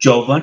54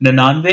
99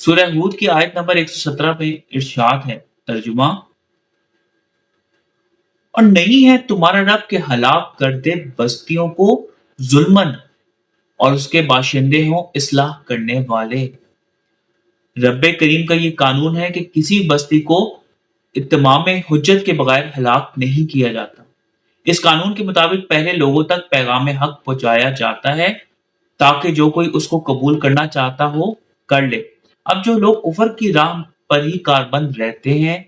سورہ ہود کی آیت نمبر 117 میں ارشاد ہے، ترجمہ: اور نہیں ہے تمہارا رب کہ ہلاک کر دے بستیوں کو ظلمن، اور اس کے باشندے ہوں اصلاح کرنے والے۔ رب کریم کا یہ قانون ہے کہ کسی بستی کو اتمام حجت کے بغیر ہلاک نہیں کیا جاتا۔ اس قانون کے مطابق پہلے لوگوں تک پیغام حق پہنچایا جاتا ہے تاکہ جو کوئی اس کو قبول کرنا چاہتا ہو کر لے۔ اب جو لوگ کفر کی راہ پر ہی کاربند رہتے ہیں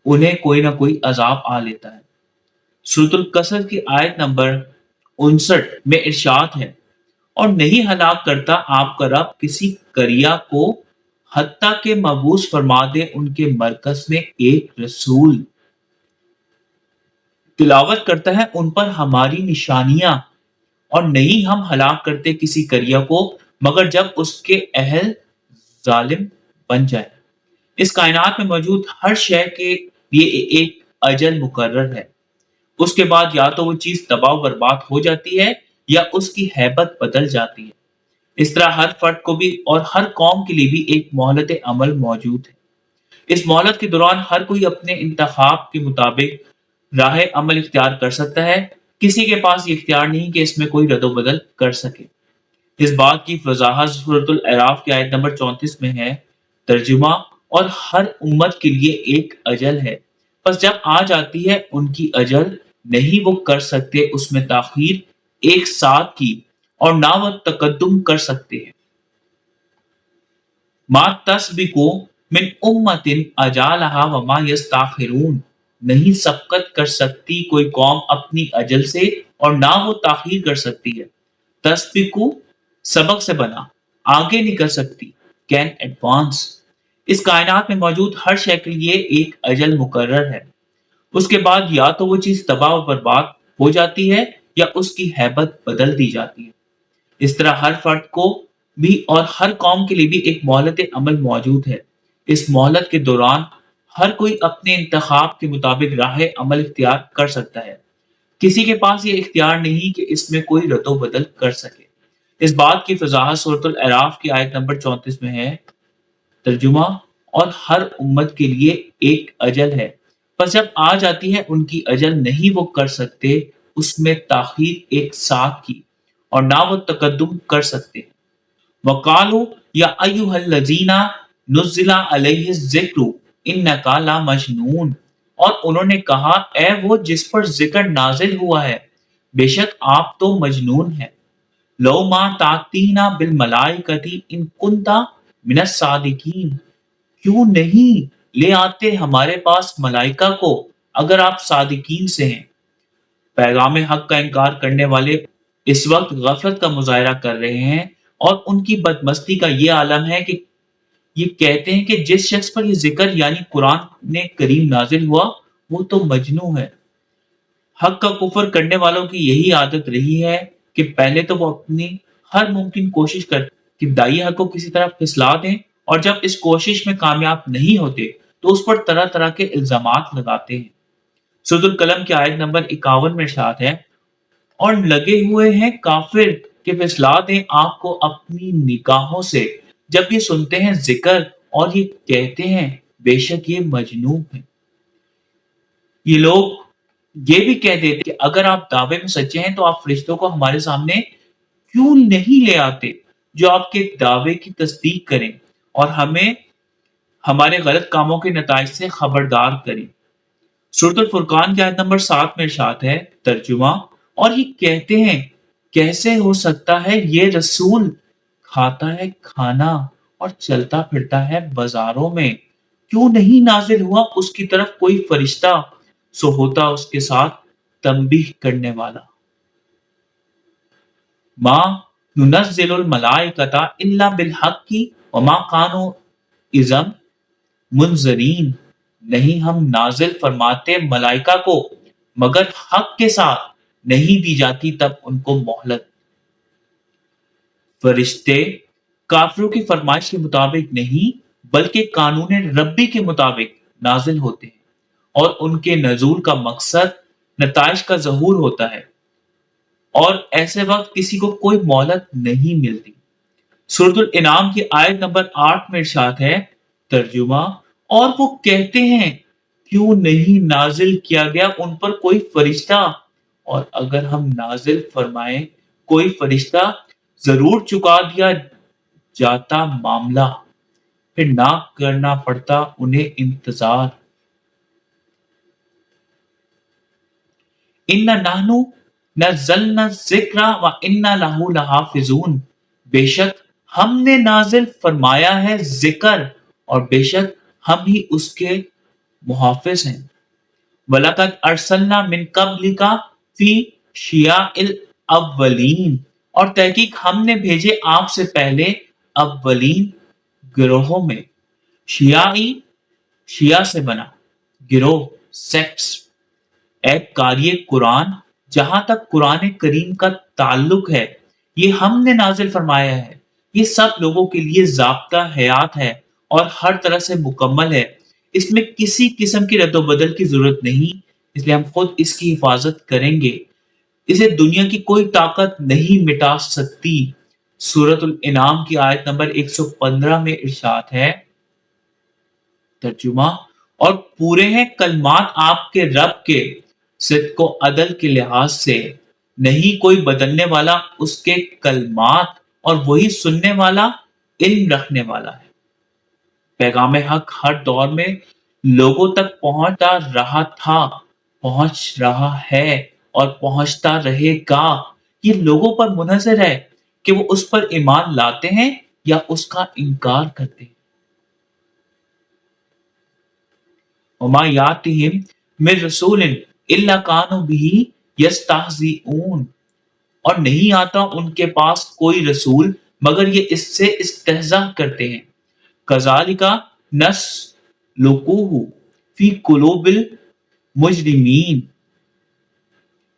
انہیں کوئی نہ کوئی عذاب آ لیتا ہے۔ سورۃ القصص کی آیت نمبر 59 میں ارشاد ہے، اور نہیں ہلاک کرتا آپ کا رب کسی قریہ کو حتیٰ کہ مبعوث فرما دے ان کے مرکز میں ایک رسول، تلاوت کرتا ہے ان پر ہماری نشانیاں، اور نہیں ہم ہلاک کرتے کسی قریہ کو مگر جب اس کے اہل ظالم بن جائے۔ اس کائنات میں موجود ہر شے کے لیے ایک اجل مقرر ہے، اس کے بعد یا تو وہ چیز تباہ و برباد ہو جاتی ہے یا اس کی ہیبت بدل جاتی ہے۔ اس طرح ہر فرد کو بھی اور ہر قوم کے لیے بھی ایک مہلت عمل موجود ہے۔ اس مہلت کے دوران ہر کوئی اپنے انتخاب کے مطابق راہ عمل اختیار کر سکتا ہے، کسی کے پاس یہ اختیار نہیں کہ اس میں کوئی رد و بدل کر سکے۔ اس بات کی وضاحت سورۃ الاعراف کی آیت نمبر 34 میں ہے، ترجمہ: اور ہر امت کے لیے ایک اجل ہے، پس جب آ جاتی ہے ان کی اجل نہیں وہ کر سکتے اس میں تاخیر ایک ساتھ کی، اور نہ وہ تقدم کر سکتے ہیں۔ ما تسبق من امت اجالہا وما یستاخرون، نہیں سبقت کر سکتی کوئی قوم اپنی اجل سے اور نہ وہ تاخیر کر سکتی ہے۔ تسبق سبق سے بنا، آگے نہیں کر سکتی، کین ایڈوانس۔ اس کائنات میں موجود ہر شے کے لیے ایک اجل مقرر ہے، اس کے بعد یا تو وہ چیز تباہ و برباد ہو جاتی ہے یا اس کی ہیبت بدل دی جاتی ہے۔ اس طرح ہر فرد کو بھی اور ہر قوم کے لیے بھی ایک مہلت عمل موجود ہے۔ اس مہلت کے دوران ہر کوئی اپنے انتخاب کے مطابق راہ عمل اختیار کر سکتا ہے، کسی کے پاس یہ اختیار نہیں کہ اس میں کوئی رد و بدل کر سکے۔ اس بات کی وضاحت سورۃ الاعراف کی آیت نمبر 34 میں ہے، ترجمہ: اور ہر امت کے لیے ایک اجل ہے، پس جب آ جاتی ہے ان کی اجل نہیں وہ کر سکتے اس میں تاخیر ایک ساتھ کی، اور نہ وہ تقدم کر سکتے۔ وقالوا یا ایھا الذین نزل علیہ الذکر انک لمجنون، اور انہوں نے کہا اے وہ جس پر ذکر نازل ہوا ہے، بے شک آپ تو مجنون ہیں۔ لو ما تاتینا بالملائکۃ ان کنت من الصادقین، کیوں نہیں لے آتے ہمارے پاس ملائکہ کو اگر آپ صادقین سے ہیں۔ پیغام حق کا انکار کرنے والے اس وقت غفلت کا مظاہرہ کر رہے ہیں، اور ان کی بدمستی کا یہ عالم ہے کہ یہ کہتے ہیں کہ جس شخص پر یہ ذکر یعنی قرآن کریم نازل ہوا وہ تو مجنون ہے۔ حق کا کفر کرنے والوں کی یہی عادت رہی ہے کہ پہلے تو وہ اپنی ہر ممکن کوشش کرتے کہ دائی حق کو کسی طرح پھسلا دیں، اور جب اس کوشش میں کامیاب نہیں ہوتے تو اس پر طرح طرح کے الزامات لگاتے ہیں۔ سورۃ القلم کی آیت نمبر 51 میں ارشاد ہے، اور لگے ہوئے ہیں کافر کہ پھسلا دیں آپ کو اپنی نگاہوں سے جب یہ سنتے ہیں ذکر، اور یہ کہتے ہیں بے شک یہ مجنون ہے۔ یہ لوگ یہ بھی کہہ دیتے کہ اگر آپ دعوے میں سچے ہیں تو آپ فرشتوں کو ہمارے سامنے کیوں نہیں لے آتے جو آپ کے دعوے کی تصدیق کریں اور ہمیں ہمارے غلط کاموں کے نتائج سے خبردار کریں۔ سورۃ الفرقان کی آیت نمبر 7 میں ارشاد ہے، ترجمہ: اور یہ کہتے ہیں کیسے ہو سکتا ہے یہ رسول کھاتا ہے کھانا اور چلتا پھرتا ہے بازاروں میں، کیوں نہیں نازل ہوا اس کی طرف کوئی فرشتہ سو ہوتا اس کے ساتھ تنبیہ کرنے والا۔ ما ننزل الملائکۃ الا بالحق وما كانوا اذا منذرین، نہیں ہم نازل فرماتے ملائکہ کو مگر حق کے ساتھ، نہیں دی جاتی تب ان کو مہلت۔ فرشتے کافروں کی فرمائش کے مطابق نہیں بلکہ قانون ربی کے مطابق نازل ہوتے ہیں، اور ان کے نزول کا مقصد نتائج کا ظہور ہوتا ہے، اور ایسے وقت کسی کو کوئی مہلت نہیں ملتی۔ سورۃ الانعام کی آیت نمبر 8 میں ارشاد ہے، ترجمہ، اور وہ کہتے ہیں کیوں نہیں نازل کیا گیا ان پر کوئی فرشتہ، اور اگر ہم نازل فرمائیں کوئی فرشتہ ضرور چکا دیا جاتا معاملہ، پھر نہ کرنا پڑتا انہیں انتظار۔ ان نحن نزلنا الذکر و انا لہ لحافظون، بے شک ہم نے نازل فرمایا ہے ذکر، اور بے شک ہم ہی اس کے محافظ ہیں۔ وَلَقَدْ أَرْسَلْنَا مِن قَبْلِكَ فِي شِيَعِ الْأَوَّلِينَ، اور تحقیق ہم نے بھیجے آپ سے پہلے اولین گروہوں میں۔ شیعی، شیعہ سے بنا، گروہ، سیکٹس۔ اے قاری قرآن، جہاں تک قرآن کریم کا تعلق ہے، یہ ہم نے نازل فرمایا ہے، یہ سب لوگوں کے لیے ضابطہ حیات ہے اور ہر طرح سے مکمل ہے، اس میں کسی قسم کی رد و بدل کی ضرورت نہیں، اس لیے ہم خود اس کی حفاظت کریں گے، اسے دنیا کی کوئی طاقت نہیں مٹا سکتی۔ سورۃ الانعام کی آیت نمبر 115 میں ارشاد ہے، ترجمہ، اور پورے ہیں کلمات آپ کے رب کے صدق و عدل کے لحاظ سے، نہیں کوئی بدلنے والا اس کے کلمات، اور وہی سننے والا، علم رکھنے والا ہے۔ پیغام حق ہر دور میں لوگوں تک پہنچتا رہا تھا، پہنچ رہا ہے اور پہنچتا رہے گا، یہ لوگوں پر منحصر ہے کہ وہ اس پر ایمان لاتے ہیں یا اس کا انکار کرتے ہیں۔ وما یاتہم من رسول الا کانوا بہ یستہزئون، اور نہیں آتا ان کے پاس کوئی رسول مگر یہ اس سے استہزاء کرتے ہیں۔ کذالک نسلکہ فی قلوب المجرمین،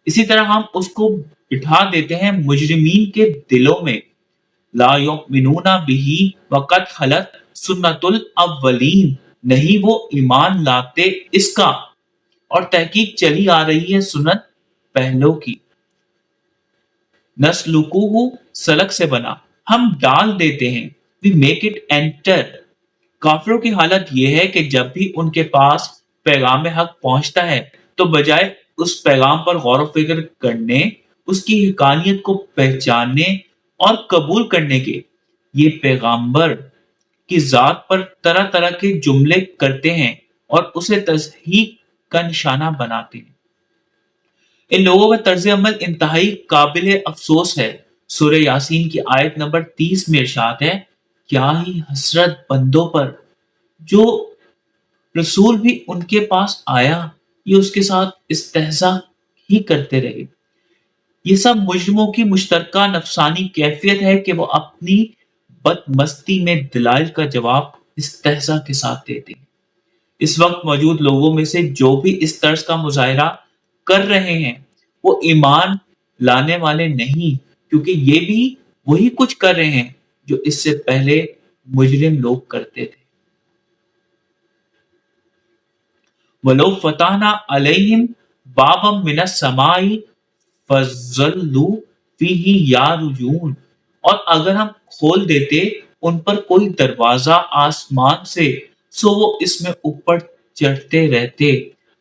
اسی طرح ہم اس کو بٹھا دیتے ہیں مجرمین کے دلوں میں۔ لا یؤمنون بہ وقد خلت سنت الاولین، نہیں وہ ایمان لاتے اس کا، اور تحقیق چلی آ رہی ہے سنت پہلوں کی۔ نسلکہ، سلک سے بنا، ہم ڈال دیتے ہیں، we make it enter۔ کافروں کی حالت یہ ہے کہ جب بھی ان کے پاس پیغام حق پہنچتا ہے تو بجائے اس پیغام پر غور و فکر کرنے، اس کی حقانیت کو پہچاننے اور قبول کرنے کے، یہ پیغامبر کی ذات پر طرح طرح کے جملے کرتے ہیں اور اسے تصحیح کا نشانہ بناتے ہیں۔ ان لوگوں کا طرز عمل انتہائی قابل افسوس ہے۔ سورہ یاسین کی آیت نمبر 30 میں ارشاد ہے، کیا ہی حسرت بندوں پر جو رسول بھی ان کے پاس آیا یہ اس کے ساتھ استہزاء ہی کرتے رہے۔ یہ سب مجرموں کی مشترکہ نفسانی کیفیت ہے کہ وہ اپنی بدمستی میں دلائل کا جواب استہزاء کے ساتھ دیتے ہیں۔ اس وقت موجود لوگوں میں سے جو بھی اس طرز کا مظاہرہ کر رہے ہیں وہ ایمان لانے والے نہیں، کیونکہ یہ بھی وہی کچھ کر رہے ہیں جو اس سے پہلے مجرم لوگ کرتے تھے۔ وَلَوْ فَتَحْنَا عَلَيْهِمْ بَابًا مِنَ السَّمَاءِ فَظَلُّوا فِيهِ يَعْرُجُونَ، اور اگر ہم کھول دیتے ان پر کوئی دروازہ آسمان سے سو وہ اس میں اوپر چڑھتے رہتے۔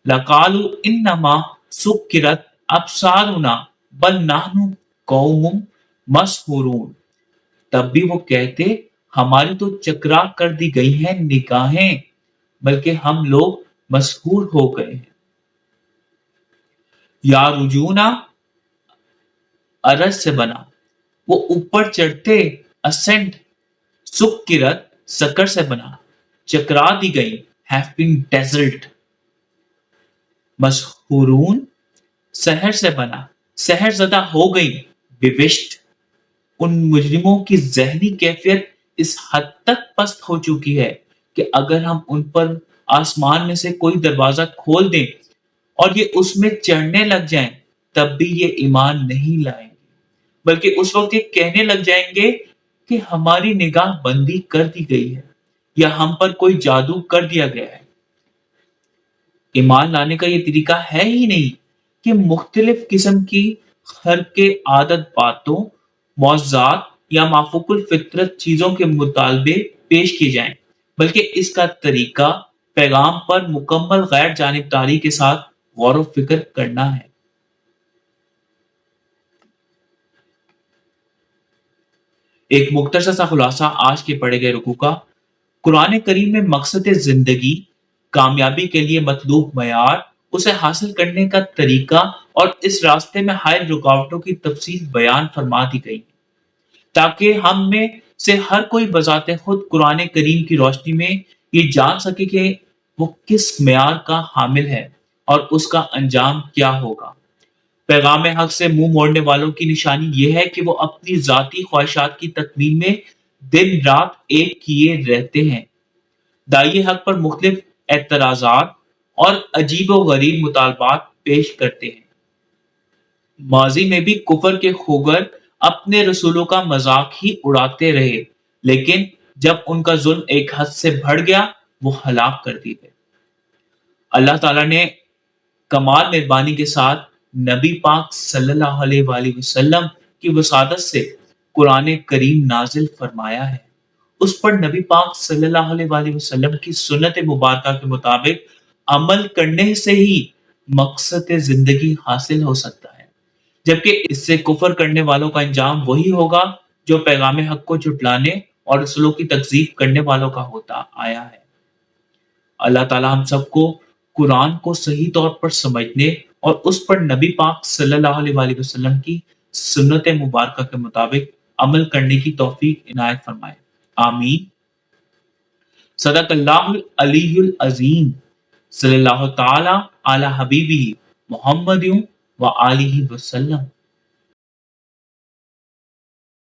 لَقَالُوا إِنَّمَا سُكِّرَتْ أَبْصَارُنَا بَلْ نَحْنُ قَوْمٌ مَسْحُورُونَ، تب بھی وہ کہتے ہماری تو چکرا کر دی گئی ہیں نگاہیں، بلکہ ہم لوگ مسحور ہو گئے ہیں۔ یا رجونا، عرض سے بنا، وہ اوپر چڑھتے، اسینڈ، سکرت، سکر سے بنا، چکرا دی گئی، have been dazzled۔ مسحورون، سحر سے بنا، سحر زدہ ہو گئی، bewitched۔ ان مجرموں کی ذہنی کیفیت اس حد تک پست ہو چکی ہے کہ اگر ہم ان پر آسمان میں سے کوئی دروازہ کھول دیں اور یہ اس میں چڑھنے لگ جائیں تب بھی یہ ایمان نہیں لائیں گے، بلکہ اس وقت یہ کہنے لگ جائیں گے کہ ہماری نگاہ بندی کر دی گئی ہے یا ہم پر کوئی جادو کر دیا گیا ہے۔ ایمان لانے کا یہ طریقہ ہے ہی نہیں کہ مختلف قسم کی خرق عادت باتوں، معجزات یا مافوق الفطرت چیزوں کے مطالبے پیش کیے جائیں، بلکہ اس کا طریقہ پیغام پر مکمل غیر جانبداری کے ساتھ غور و فکر کرنا ہے۔ ایک مختصر سا خلاصہ آج کے پڑھے گئے رکوع کا: قرآن کریم میں مقصد زندگی، کامیابی کے لیے مطلوب معیار، اسے حاصل کرنے کا طریقہ اور اس راستے میں حائل رکاوٹوں کی تفصیل بیان فرما دی گئی ہے، تاکہ ہم میں سے ہر کوئی بذات خود قرآن کریم کی روشنی میں یہ جان سکے کہ وہ کس معیار کا حامل ہے اور اس کا انجام کیا ہوگا۔ پیغام حق سے منہ موڑنے والوں کی نشانی یہ ہے کہ وہ اپنی ذاتی خواہشات کی تکمیل میں دن رات ایک کیے رہتے ہیں۔ داعی حق پر مختلف اعتراضات اور عجیب و غریب مطالبات پیش کرتے ہیں۔ ماضی میں بھی کفر کے خوگر اپنے رسولوں کا مذاق ہی اڑاتے رہے، لیکن جب ان کا ظلم ایک حد سے بڑھ گیا وہ ہلاک کر دیے گئے۔ اللہ تعالیٰ نے کمال مہربانی کے ساتھ نبی پاک صلی اللہ علیہ وآلہ وسلم کی وسادت سے قرآن کریم نازل فرمایا ہے۔ اس پر نبی پاک صلی اللہ علیہ وآلہ وسلم کی سنت مبارکہ کے مطابق عمل کرنے سے ہی مقصد زندگی حاصل ہو سکتا ہے، جبکہ اس سے کفر کرنے والوں کا انجام وہی ہوگا جو پیغام حق کو جھٹلانے اور رسولوں کی تکذیب کرنے والوں کا ہوتا آیا ہے۔ اللہ تعالی ہم سب کو قرآن کو صحیح طور پر سمجھنے اور اس پر نبی پاک صلی اللہ علیہ وآلہ وسلم کی سنت مبارکہ کے مطابق عمل کرنے کی توفیق عنایت فرمائے، آمین۔ صدق اللہ العلی العظیم۔ صلی اللہ تعالی علی حبیبہ محمد و آلہ وسلم۔